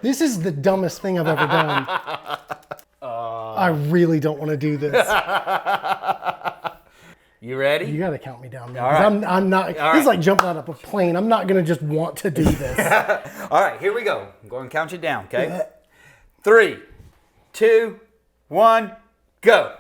This is the dumbest thing I've ever done. I really don't want to do this. You ready? You got to count me down, man. All right. I'm not. This is like jumping out of a plane. I'm not going to just want to do this. All right, here we go. I'm going to count you down, okay? 3, 2, 1, go.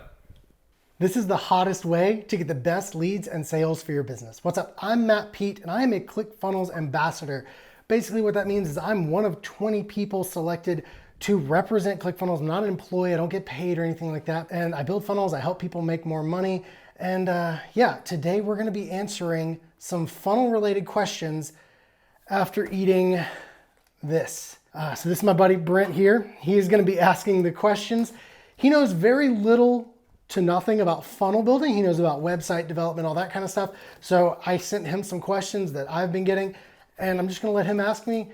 This is the hottest way to get the best leads and sales for your business. What's up? I'm Re-Peet, and I am a ClickFunnels ambassador. Basically, what that means is I'm one of 20 people selected to represent ClickFunnels. I'm not an employee. I don't get paid or anything like that. And I build funnels. I help people make more money. And yeah, today we're going to be answering some funnel-related questions after eating this. So this is my buddy Brent here. He is going to be asking the questions. He knows very little to nothing about funnel building. He knows about website development, all that kind of stuff. So I sent him some questions that I've been getting, and I'm just going to let him ask me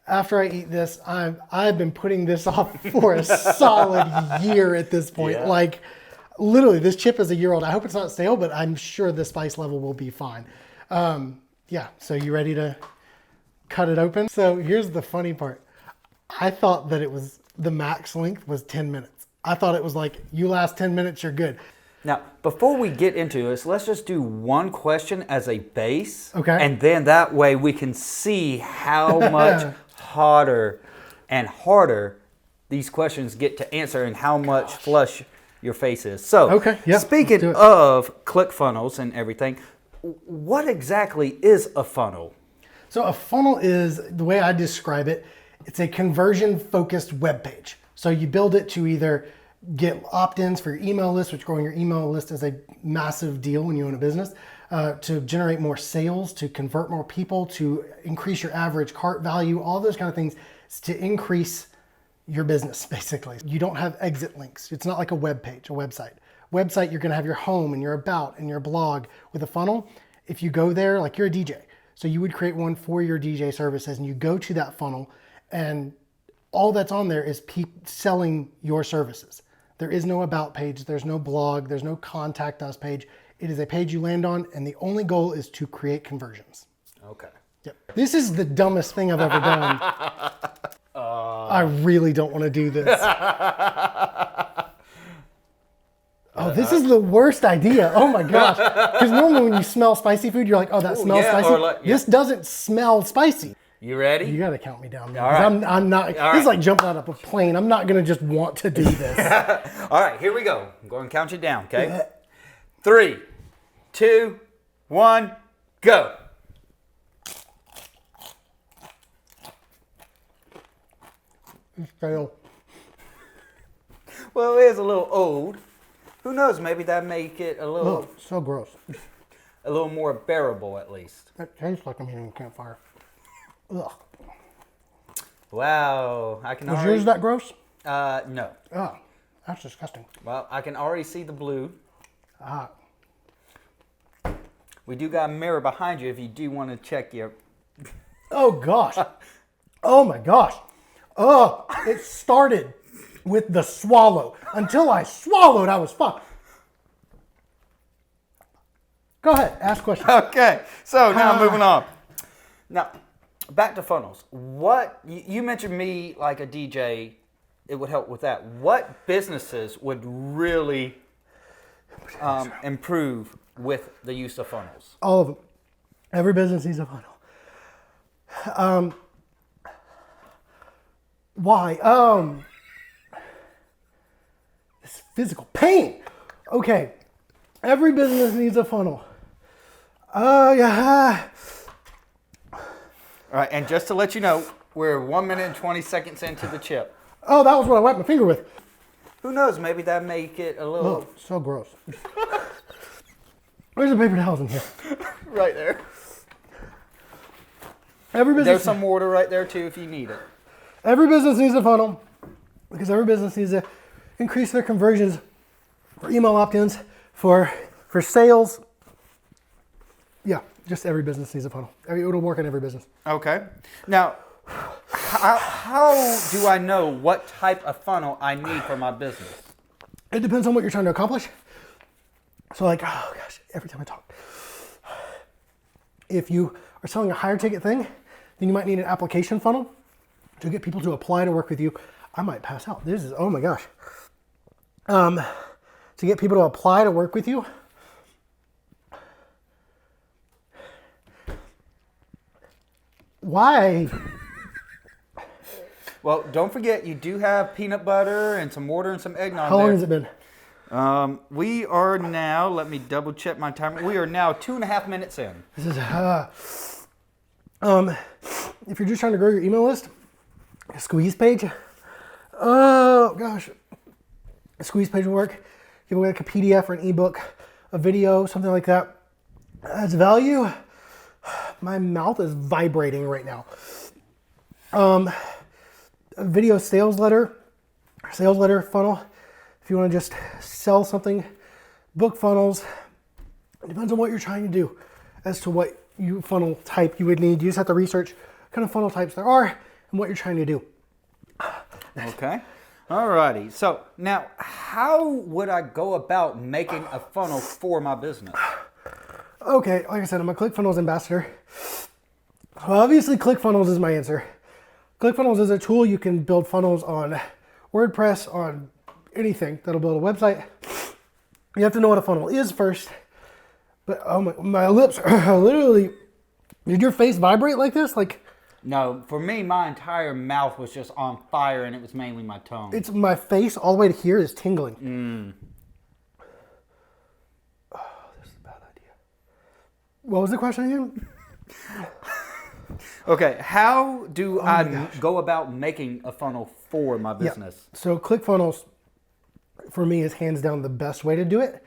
after I eat this. I've been putting this off for a solid year at this point. Yeah. Like literally, this chip is a year old. I hope it's not stale, but I'm sure the spice level will be fine. Yeah, so you ready to cut it open? So here's the funny part. I thought that it was the max length was 10 minutes. I thought it was like, you last 10 minutes, you're good. Now, before we get into this, let's just do one question as a base. Okay. And then that way we can see how much hotter and harder these questions get to answer and how much flush your face is. So, okay, yeah, speaking of ClickFunnels and everything, what exactly is a funnel? So a funnel is, the way I describe it, it's a conversion-focused web page. So you build it to either get opt-ins for your email list, which growing your email list is a massive deal when you own a business, to generate more sales, to convert more people, to increase your average cart value, all those kind of things to increase your business, basically. You don't have exit links. It's not like a web page, a website. Website, you're gonna have your home and your about and your blog. With a funnel, if you go there, like you're a DJ, so you would create one for your DJ services and you go to that funnel and all that's on there is selling your services. There is no about page, there's no blog, there's no contact us page. It is a page you land on, and the only goal is to create conversions. Okay. Yep. This is the dumbest thing I've ever done. I really don't want to do this. Oh, this is the worst idea. Oh my gosh. Because normally when you smell spicy food, you're like, oh, that smells spicy. Like, This doesn't smell spicy. You ready? You got to count me down, man. All right. I'm not, this is like jumping out of a plane. I'm not going to just want to do this. All right, here we go. I'm going to count you down, okay? 3, 2, 1, go. Fail. Well, it is a little old. Who knows? Maybe that make it a little, Oh, so gross. a little more bearable, at least. That tastes like I'm eating a campfire. Ugh. Wow, I can Was already. yours that gross? No. Oh, that's disgusting. Well, I can already see the blue. Ah. We do got a mirror behind you if you do want to check your. Oh gosh. Oh my gosh. Oh, it started with the swallow. Until I swallowed, I was fucked. Go ahead, ask questions. Okay, so now moving on. Now, back to funnels. What you mentioned me like a DJ, it would help with that. What businesses would really improve with the use of funnels? All of them. Every business needs a funnel. Why? This physical pain. Okay. Every business needs a funnel. Yeah. All right, and just to let you know, we're 1 minute and 20 seconds into the chip. Oh, that was what I wiped my finger with. Who knows? Maybe that make it a little. Oh, so gross. Where's the paper towels in here? Right there. Every business. There's some water right there too if you need it. Every business needs a funnel because every business needs to increase their conversions for email opt-ins, for sales. Yeah, just every business needs a funnel. It'll work in every business. Okay. Now, how do I know what type of funnel I need for my business? It depends on what you're trying to accomplish. So like, oh gosh, every time I talk. If you are selling a higher ticket thing, then you might need an application funnel. to get people to apply to work with you. I might pass out. This is, oh my gosh. To get people to apply to work with you. Why? Well, don't forget, you do have peanut butter and some water and some eggnog. How long has it been? We are now, let me double check my timer. We are now 2.5 minutes in. This is, if you're just trying to grow your email list, a squeeze page. Oh gosh. A squeeze page will work. Give away like a PDF or an ebook, a video, something like that. Adds value. My mouth is vibrating right now. A video sales letter funnel. If you want to just sell something, book funnels. It depends on what you're trying to do as to what funnel type you would need. You just have to research what kind of funnel types there are and what you're trying to do. Okay. Alrighty. So now, how would I go about making a funnel for my business? Okay, like I said, I'm a ClickFunnels ambassador. Well, obviously, ClickFunnels is my answer. ClickFunnels is a tool you can build funnels on WordPress, on anything that'll build a website. You have to know what a funnel is first. But oh my lips are literally. Did your face vibrate like this? Like, no, for me, my entire mouth was just on fire, and it was mainly my tongue. it's my face all the way to here is tingling. Oh, this is a bad idea. What was the question again? Okay, how do I go about making a funnel for my business? Yeah. So ClickFunnels, for me, is hands down the best way to do it.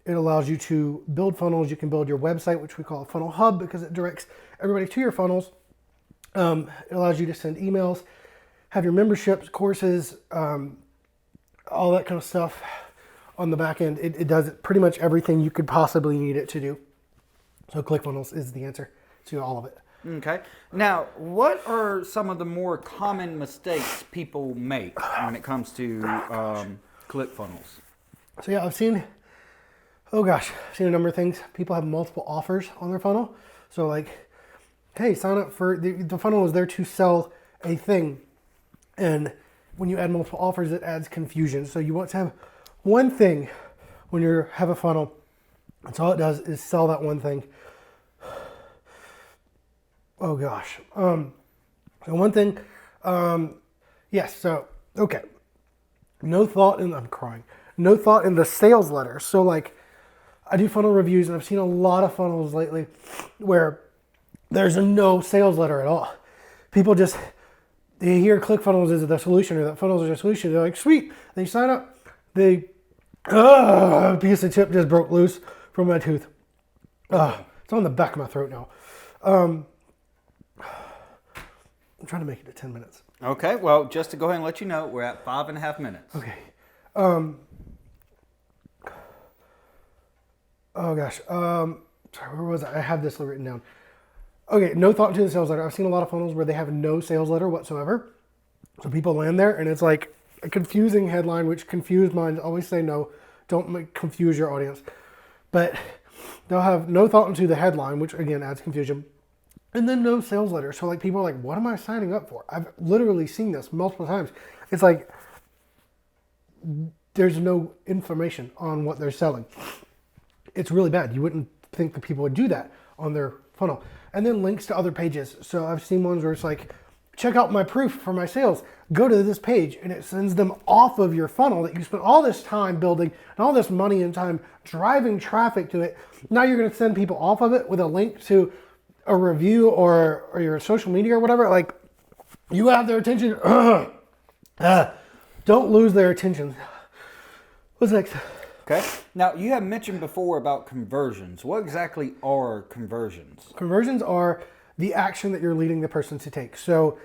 It allows you to build funnels. You can build your website, which we call a funnel hub, because it directs everybody to your funnels. It allows you to send emails, have your memberships, courses, all that kind of stuff on the back end. It does pretty much everything you could possibly need it to do. So ClickFunnels is the answer to all of it. Okay. Now, what are some of the more common mistakes people make when it comes to ClickFunnels? So yeah, I've seen a number of things. People have multiple offers on their funnel. So like, hey, sign up for, the funnel is there to sell a thing. And when you add multiple offers, it adds confusion. So you want to have one thing when you have a funnel. That's all it does is sell that one thing. Oh gosh. So one thing, yes. So, okay. I'm crying. No thought in the sales letter. So like, I do funnel reviews, and I've seen a lot of funnels lately where there's no sales letter at all. People just, they hear ClickFunnels is the solution, or that funnels are the solution. They're like, sweet. They sign up. A piece of chip just broke loose from my tooth. It's on the back of my throat now. I'm trying to make it to 10 minutes. Okay, well, just to go ahead and let you know, we're at 5.5 minutes. Okay. Oh gosh. Sorry, where was I? I have this written down. Okay, no thought to the sales letter. I've seen a lot of funnels where they have no sales letter whatsoever. So people land there, and it's like a confusing headline, which confused minds always say no. Don't confuse your audience. But they'll have no thought into the headline, which again adds confusion. And then no sales letter. So like people are like, what am I signing up for? I've literally seen this multiple times. It's like there's no information on what they're selling. It's really bad. You wouldn't think that people would do that on their funnel. And then links to other pages. So I've seen ones where it's like, check out my proof for my sales. Go to this page, and it sends them off of your funnel that you spent all this time building and all this money and time driving traffic to it. Now you're going to send people off of it with a link to a review or your social media or whatever. Like, you have their attention. Don't lose their attention. What's next? Okay. Now, you have mentioned before about conversions. What exactly are conversions? Conversions are the action that you're leading the person to take. So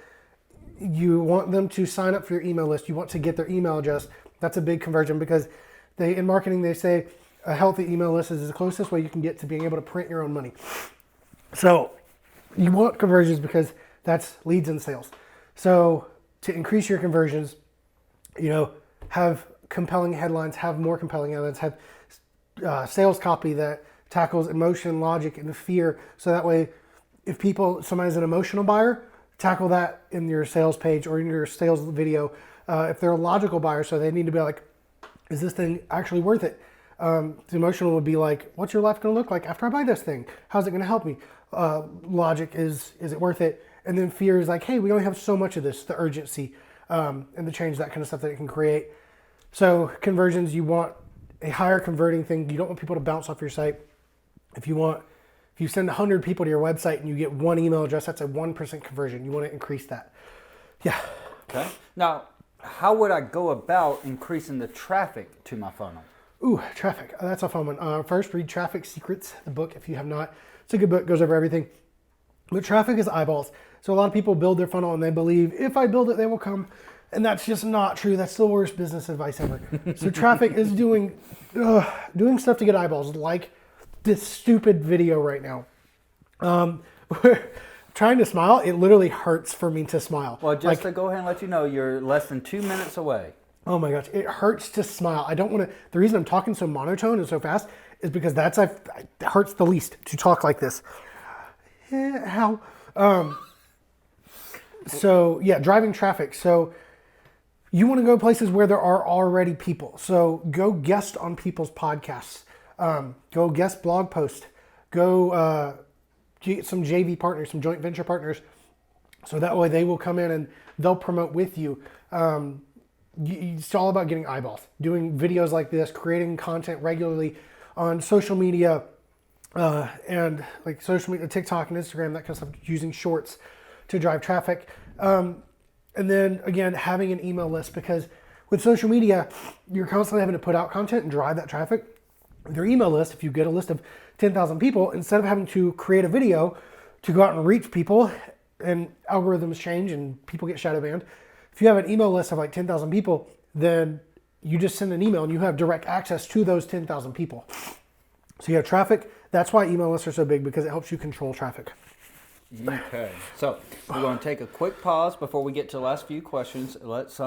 you want them to sign up for your email list. You want to get their email address. That's a big conversion, because in marketing, they say a healthy email list is the closest way you can get to being able to print your own money. So you want conversions because that's leads and sales. So to increase your conversions, have compelling headlines, have more compelling headlines, have sales copy that tackles emotion, logic, and fear. So that way, if somebody's an emotional buyer, tackle that in your sales page or in your sales video. If they're a logical buyer, so they need to be like, is this thing actually worth it? The emotional would be like, what's your life going to look like after I buy this thing? How's it going to help me? Logic is it worth it? And then fear is like, hey, we only have so much of this, the urgency and the change, that kind of stuff that it can create. So conversions, you want a higher converting thing. You don't want people to bounce off your site. If you send 100 people to your website and you get one email address, that's a 1% conversion. You want to increase that. Yeah. Okay. Now, how would I go about increasing the traffic to my funnel? Ooh, traffic. That's a fun one. First, read Traffic Secrets, the book, if you have not. It's a good book, goes over everything. But traffic is eyeballs. So a lot of people build their funnel and they believe, if I build it, they will come. And that's just not true. That's the worst business advice ever. So traffic is doing stuff to get eyeballs, like this stupid video right now. We're trying to smile. It literally hurts for me to smile. Well, just to go ahead and let you know, you're less than 2 minutes away. Oh my gosh, it hurts to smile. I don't want to. The reason I'm talking so monotone and so fast is because it hurts the least to talk like this. Yeah, how? So yeah, driving traffic. So you want to go places where there are already people. So go guest on people's podcasts. Go guest blog post. Go get some JV partners, some joint venture partners. So that way they will come in and they'll promote with you. It's all about getting eyeballs, doing videos like this, creating content regularly on social media, and like social media, TikTok and Instagram, that kind of stuff, using shorts to drive traffic. And then again, having an email list, because with social media, you're constantly having to put out content and drive that traffic. With your email list, if you get a list of 10,000 people, instead of having to create a video to go out and reach people, and algorithms change and people get shadow banned. If you have an email list of like 10,000 people, then you just send an email and you have direct access to those 10,000 people. So you have traffic. That's why email lists are so big, because it helps you control traffic. Okay. So we're going to take a quick pause before we get to the last few questions. Let's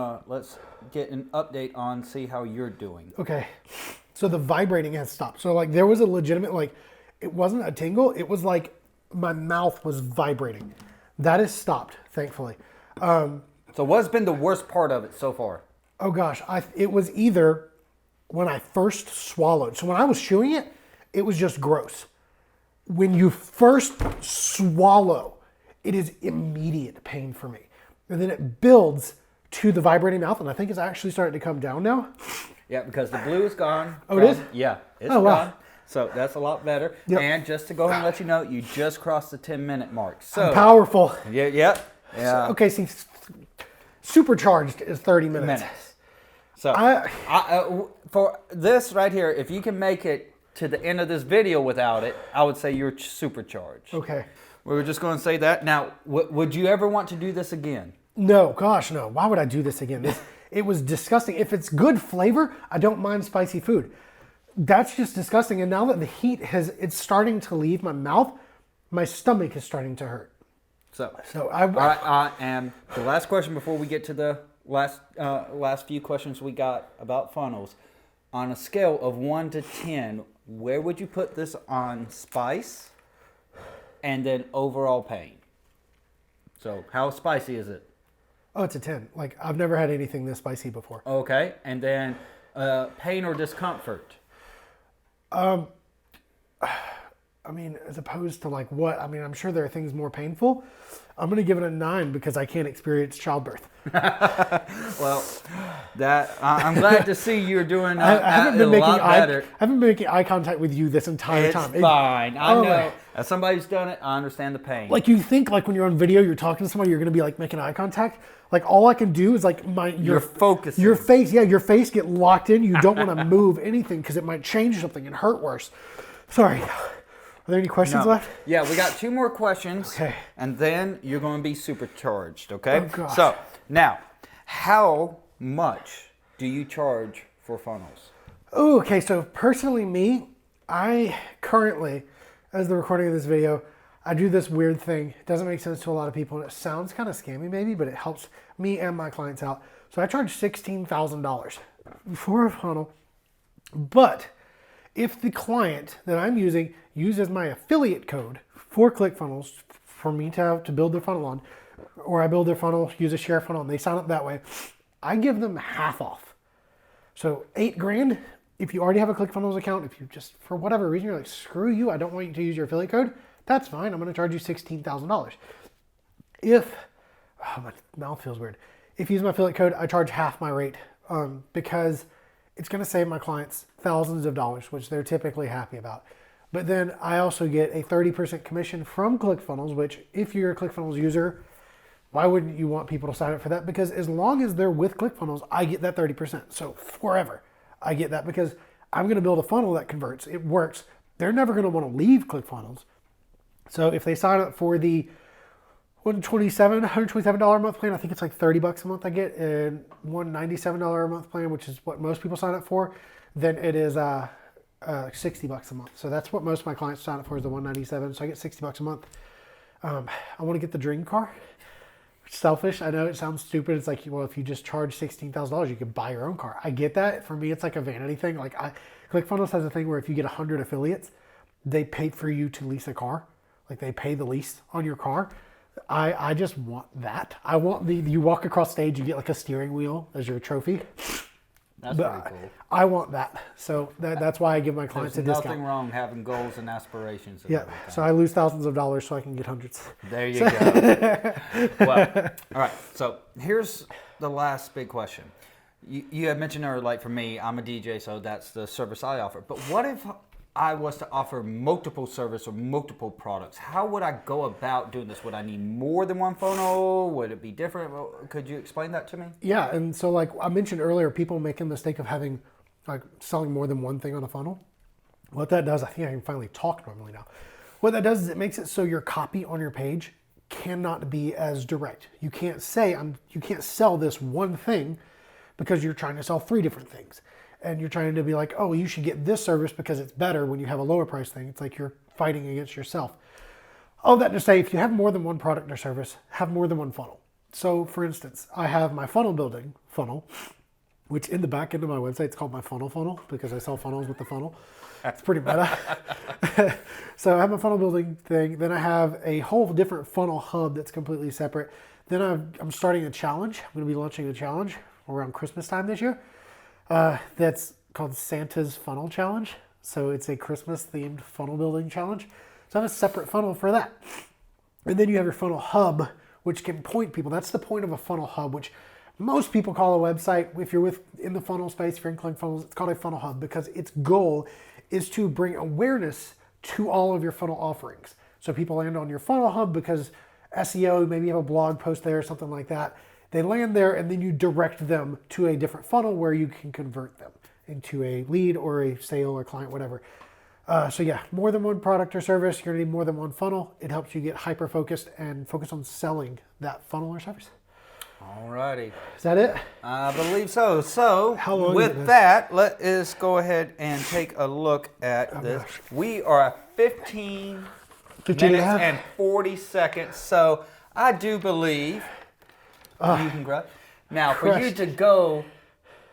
get an update on see how you're doing. Okay. So the vibrating has stopped. So like there was a legitimate, like, it wasn't a tingle. It was like my mouth was vibrating. That has stopped, thankfully. So what's been the worst part of it so far? Oh gosh, it was either when I first swallowed. So when I was chewing it, it was just gross. When you first swallow, it is immediate pain for me. And then it builds to the vibrating mouth, and I think it's actually starting to come down now. Yeah, because the blue is gone. Oh, it is? Yeah, it's Oh, gone. wow. So that's a lot better. Yep. And just to go ahead and let you know, you just crossed the 10-minute mark. So I'm powerful. Yeah. So, okay, see, supercharged is 30 minutes. So for this right here, if you can make it to the end of this video without it, I would say you're supercharged. Okay. We were just going to say that. Now, would you ever want to do this again? No, gosh, no. Why would I do this again? It was disgusting. If it's good flavor, I don't mind spicy food. That's just disgusting. And now that the heat it's starting to leave my mouth, my stomach is starting to hurt. So I and the last question before we get to the last few questions we got about funnels. On a scale of 1 to 10, where would you put this on spice and then overall pain? So how spicy is it? Oh, it's a 10. Like, I've never had anything this spicy before. Okay, and then pain or discomfort? I mean, as opposed to like what? I mean, I'm sure there are things more painful. I'm going to give it a 9 because I can't experience childbirth. Well, I'm glad to see you're doing I haven't been a making lot better. I haven't been making eye contact with you this entire time. It's fine. I Oh, know. As somebody who's done it, I understand the pain. Like, you think like when you're on video, you're talking to somebody, you're going to be like making eye contact. Like, all I can do is like you're focusing. Your face, your face get locked in. You don't want to move anything because it might change something and hurt worse. Sorry. Are there any questions left? Yeah, we got 2 more questions. Okay. And then you're going to be supercharged, okay? Oh, gosh. So, now, how much do you charge for funnels? Oh, okay. So personally, me, I currently, as the recording of this video, I do this weird thing. It doesn't make sense to a lot of people, and it sounds kind of scammy maybe, but it helps me and my clients out. So I charge $16,000 for a funnel. But if the client that I'm using uses my affiliate code for ClickFunnels for me to build their funnel on, or I build their funnel, use a share funnel, and they sign up that way, I give them half off. So $8,000, if you already have a ClickFunnels account, if you just, for whatever reason, you're like, screw you, I don't want you to use your affiliate code, that's fine. I'm going to charge you $16,000. If, oh, my mouth feels weird. If you use my affiliate code, I charge half my rate because it's going to save my clients thousands of dollars, which they're typically happy about. But then I also get a 30% commission from ClickFunnels, which if you're a ClickFunnels user, why wouldn't you want people to sign up for that? Because as long as they're with ClickFunnels, I get that 30%. So forever, I get that because I'm going to build a funnel that converts. It works. They're never going to want to leave ClickFunnels. So if they sign up for the $127 a month plan, I think it's like $30 a month I get, and $197 a month plan, which is what most people sign up for, then it is $60 a month. So that's what most of my clients sign up for, is the $197. So I get $60 a month. I want to get the dream car. Selfish, I know it sounds stupid. It's like, well, if you just charge $16,000, you could buy your own car. I get that. For me, it's like a vanity thing. Like ClickFunnels has a thing where if you get 100 affiliates, they pay for you to lease a car. Like they pay the lease on your car. I just want that. I want you walk across stage, you get like a steering wheel as your trophy. That's pretty cool. I want that. So that's why I give my clients a discount. There's nothing wrong having goals and aspirations. And yeah. So I lose thousands of dollars so I can get hundreds. There you go. Well, all right. So here's the last big question. You had mentioned earlier, like for me, I'm a DJ, so that's the service I offer. But what if I was to offer multiple service or multiple products? How would I go about doing this? Would I need more than one funnel? Would it be different? Could you explain that to me? Yeah, and so like I mentioned earlier, people make a mistake of having selling more than one thing on a funnel. What that does, I think I can finally talk normally now. What that does is it makes it so your copy on your page cannot be as direct. You can't say you can't sell this one thing because you're trying to sell 3 different things. And you're trying to be like, oh, you should get this service because it's better when you have a lower price thing. It's like you're fighting against yourself. All that to say, if you have more than one product or service, have more than one funnel. So for instance, I have my funnel building funnel, which in the back end of my website, it's called my funnel because I sell funnels with the funnel. It's pretty meta. So I have my funnel building thing. Then I have a whole different funnel hub that's completely separate. Then I'm starting a challenge. I'm going to be launching a challenge around Christmas time this year. That's called Santa's Funnel Challenge. So it's a Christmas themed funnel building challenge. So I have a separate funnel for that. And then you have your funnel hub, which can point people. That's the point of a funnel hub, which most people call a website. If you're in the funnel space, if you're in ClickFunnels, it's called a funnel hub because its goal is to bring awareness to all of your funnel offerings. So people land on your funnel hub because SEO, maybe you have a blog post there or something like that. They land there and then you direct them to a different funnel where you can convert them into a lead or a sale or client, whatever. So yeah, more than one product or service, you're gonna need more than one funnel. It helps you get hyper-focused and focus on selling that funnel or service. Alrighty. Is that it? I believe so. So How long with that, let us go ahead and take a look at this. Gosh. We are at 15 15 minutes and 40 seconds. So I do believe you can grab. Now, for you to go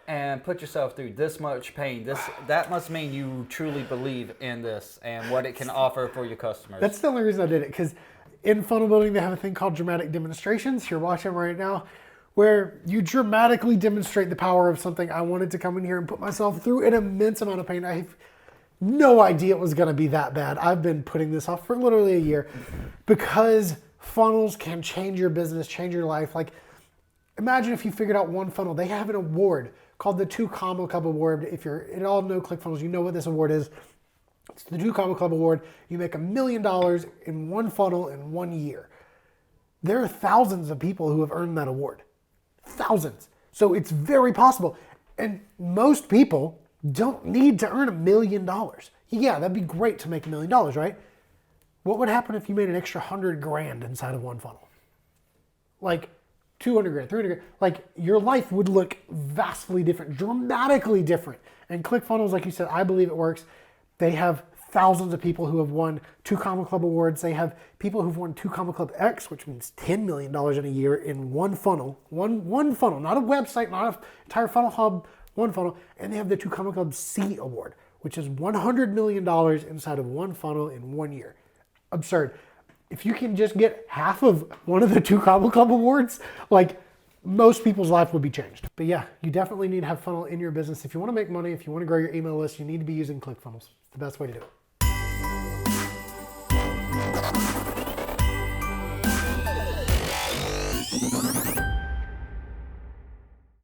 and put yourself through this much pain, that must mean you truly believe in this and what it can offer for your customers. That's the only reason I did it, because in funnel building, they have a thing called dramatic demonstrations. You're watching right now, where you dramatically demonstrate the power of something. I wanted to come in here and put myself through an immense amount of pain. I have no idea it was going to be that bad. I've been putting this off for literally a year because funnels can change your business, change your life. Like, imagine if you figured out one funnel. They have an award called the 2 Combo Club Award. If you're in all know ClickFunnels, you know what this award is. It's the 2 Combo Club Award. You make $1 million in one funnel in 1 year. There are thousands of people who have earned that award. Thousands. So it's very possible. And most people don't need to earn $1 million. Yeah, that'd be great to make $1 million, right? What would happen if you made an extra 100 grand inside of one funnel? Like 200 grand, 300 grand. Like, your life would look vastly different, dramatically different. And ClickFunnels, like you said, I believe it works. They have thousands of people who have won 2 Combo Club Awards. They have people who've won 2 Combo Club X, which means $10 million in a year in one funnel. One funnel, not a website, not an entire funnel hub, one funnel. And they have the 2 Combo Club C Award, which is $100 million inside of one funnel in 1 year. Absurd. if you can just get half of one of the 2 Cobble Club awards, like most people's life would be changed. But yeah, you definitely need to have funnel in your business. If you want to make money, if you want to grow your email list, you need to be using ClickFunnels. It's the best way to do it.